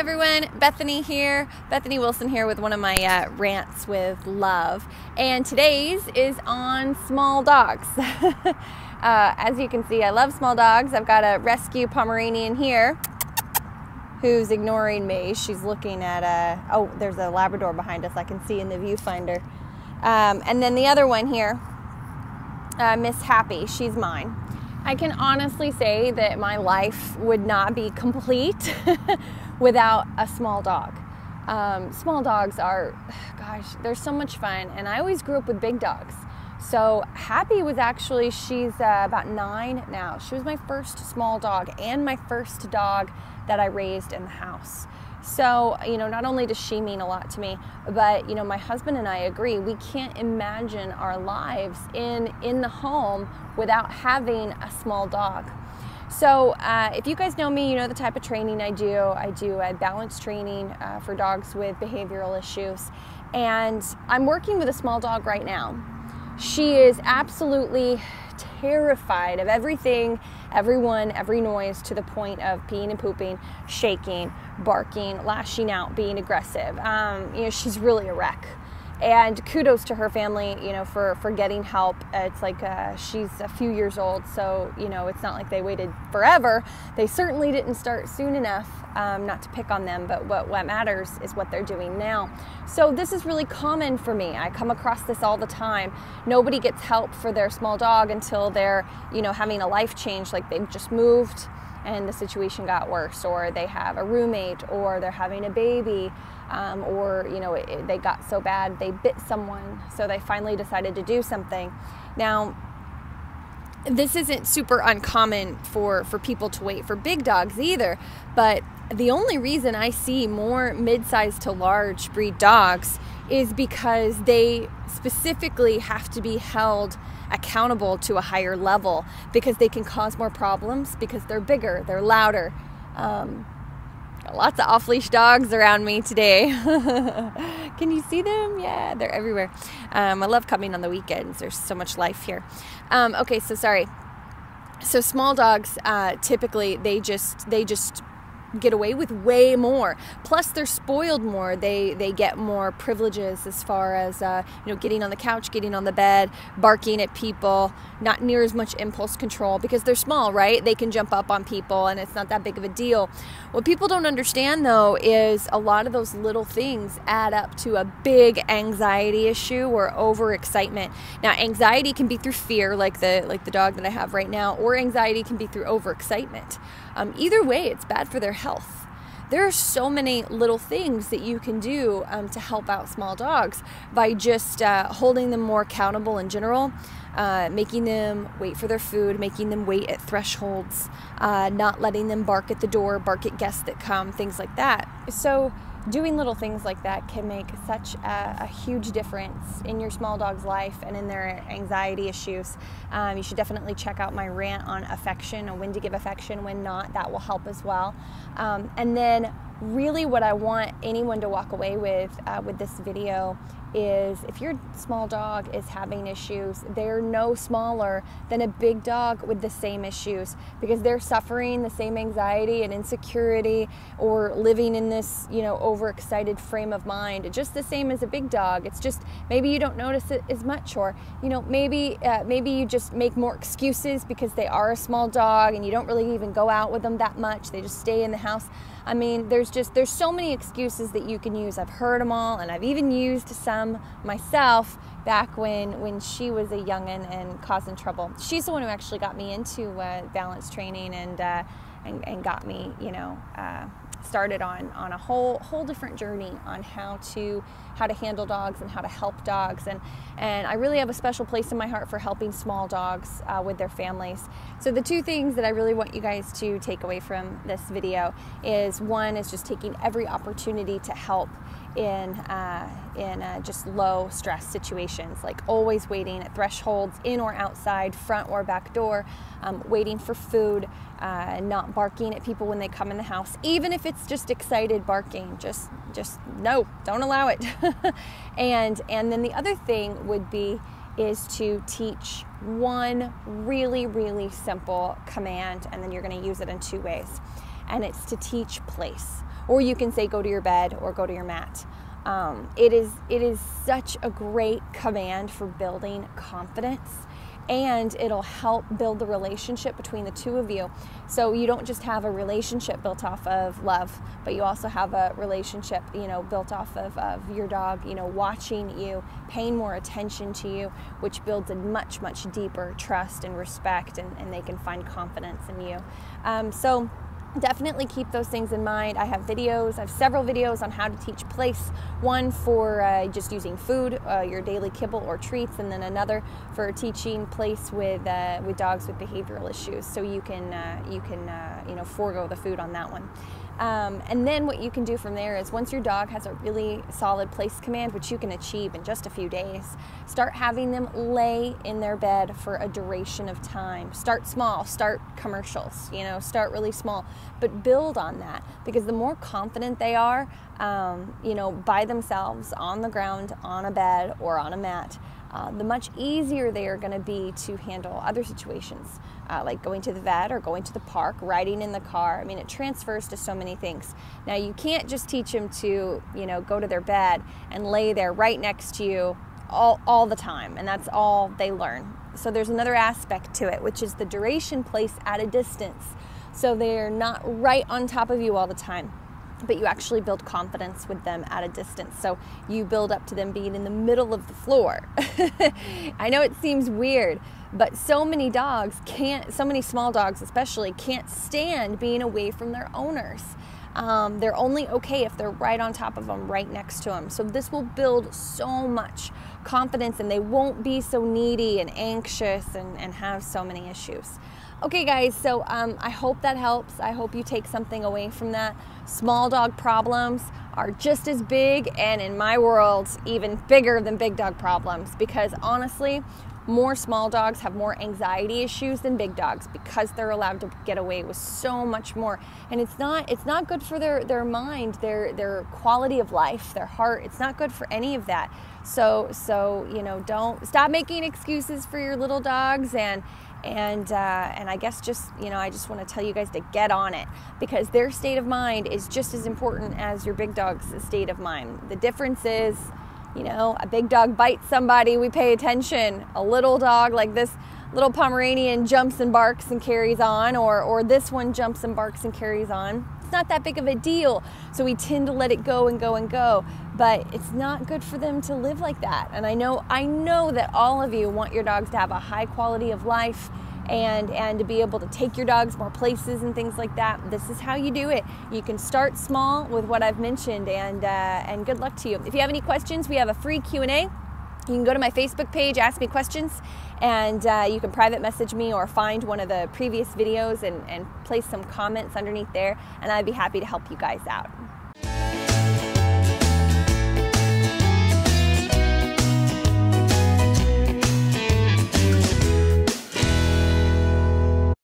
everyone, Bethany here. Bethany Wilson here with one of my rants with love. And today's is on small dogs. As you can see, I love small dogs. I've got a rescue Pomeranian here who's ignoring me. She's looking at oh, there's a Labrador behind us I can see in the viewfinder. And then the other one here, Miss Happy, she's mine. I can honestly say that my life would not be complete without a small dog. Small dogs are, gosh, they're so much fun. And I always grew up with big dogs. So Happy was actually, she's about 9 now. She was my first small dog and my first dog that I raised in the house. So, you know, not only does she mean a lot to me, but, you know, my husband and I agree, we can't imagine our lives in the home without having a small dog. So if you guys know me, you know the type of training I do. I do balance training for dogs with behavioral issues. And I'm working with a small dog right now. She is absolutely terrified of everything, everyone, every noise, to the point of peeing and pooping, shaking, barking, lashing out, being aggressive. You know, she's really a wreck. And kudos to her family, you know, for getting help. It's like she's a few years old, so, you know, it's not like they waited forever. They certainly didn't start soon enough, not to pick on them, but what matters is what they're doing now. So this is really common for me. I come across this all the time. Nobody gets help for their small dog until they're, you know, having a life change, like they've just moved and the situation got worse, or they have a roommate, or they're having a baby, or, you know, they got so bad they bit someone, so they finally decided to do something. Now, this isn't super uncommon for people to wait for big dogs either, but the only reason I see more mid-sized to large breed dogs is because they specifically have to be held accountable to a higher level, because they can cause more problems because they're bigger, they're louder. Lots of off-leash dogs around me today. Can you see them? Yeah, they're everywhere. I love coming on the weekends. There's so much life here. Okay, so sorry. So small dogs, typically they just get away with way more. Plus they're spoiled more. They get more privileges as far as you know, getting on the couch, getting on the bed, barking at people, not near as much impulse control because they're small, right? They can jump up on people and it's not that big of a deal. What people don't understand though is a lot of those little things add up to a big anxiety issue or overexcitement. Now anxiety can be through fear, like the dog that I have right now, or anxiety can be through overexcitement. Either way, it's bad for their health. There are so many little things that you can do to help out small dogs by just holding them more accountable in general, making them wait for their food, making them wait at thresholds, not letting them bark at the door, bark at guests that come, things like that. So doing little things like that can make such a huge difference in your small dog's life and in their anxiety issues. You should definitely check out my rant on affection and when to give affection, when not. That will help as well. And then really what I want anyone to walk away with this video is, if your small dog is having issues, they're no smaller than a big dog with the same issues, because they're suffering the same anxiety and insecurity, or living in this, you know, overexcited frame of mind, just the same as a big dog. It's just maybe you don't notice it as much, or, you know, maybe you just make more excuses because they are a small dog and you don't really even go out with them that much. They just stay in the house. I mean, there's so many excuses that you can use. I've heard them all, and I've even used some myself back when she was a youngin' and causing trouble. She's the one who actually got me into balance training and got me, you know, started on a whole different journey on how to handle dogs and how to help dogs, and I really have a special place in my heart for helping small dogs with their families. So the two things that I really want you guys to take away from this video is, one is just taking every opportunity to help in just low stress situations, like always waiting at thresholds, in or outside, front or back door, waiting for food, not barking at people when they come in the house, even if it's just excited barking. Just no, don't allow it. and then the other thing would be is to teach one really, really simple command, and then you're going to use it in two ways. And it's to teach place. or you can say go to your bed or go to your mat. It is such a great command for building confidence, and it'll help build the relationship between the two of you. So you don't just have a relationship built off of love, but you also have a relationship, built off of your dog, watching you, paying more attention to you, which builds a much, much deeper trust and respect, and they can find confidence in you. So definitely keep those things in mind. I have several videos on how to teach place. One for just using food, your daily kibble or treats, and then another for teaching place with dogs with behavioral issues. So you can forego the food on that one. And then what you can do from there is, once your dog has a really solid place command, which you can achieve in just a few days, start having them lay in their bed for a duration of time. Start small, start commercials, start really small, but build on that, because the more confident they are, by themselves on the ground, on a bed or on a mat, the much easier they are going to be to handle other situations, like going to the vet or going to the park, riding in the car. I mean, it transfers to so many things. Now, you can't just teach them to, go to their bed and lay there right next to you all the time, and that's all they learn. So there's another aspect to it, which is the duration place at a distance. So they're not right on top of you all the time, but you actually build confidence with them at a distance. So you build up to them being in the middle of the floor. I know it seems weird, but so many small dogs especially, can't stand being away from their owners. They're only okay if they're right on top of them, right next to them. So this will build so much confidence, and they won't be so needy and anxious and have so many issues. Okay, guys, so I hope that helps. I hope you take something away from that. Small dog problems are just as big, and in my world, even bigger than big dog problems, because honestly, more small dogs have more anxiety issues than big dogs, because they're allowed to get away with so much more. And it's not good for their mind, their quality of life, their heart. It's not good for any of that. So don't stop making excuses for your little dogs, and I guess I just want to tell you guys to get on it, because their state of mind is just as important as your big dog's state of mind. The difference is, a big dog bites somebody, we pay attention. A little dog like this little Pomeranian jumps and barks and carries on, or this one jumps and barks and carries on. It's not that big of a deal, so we tend to let it go and go and go, but it's not good for them to live like that. And I know that all of you want your dogs to have a high quality of life, and to be able to take your dogs more places and things like that. This is how you do it. You can start small with what I've mentioned, and good luck to you. If you have any questions, we have a free Q&A. You can go to my Facebook page, ask me questions, and you can private message me or find one of the previous videos and place some comments underneath there, and I'd be happy to help you guys out.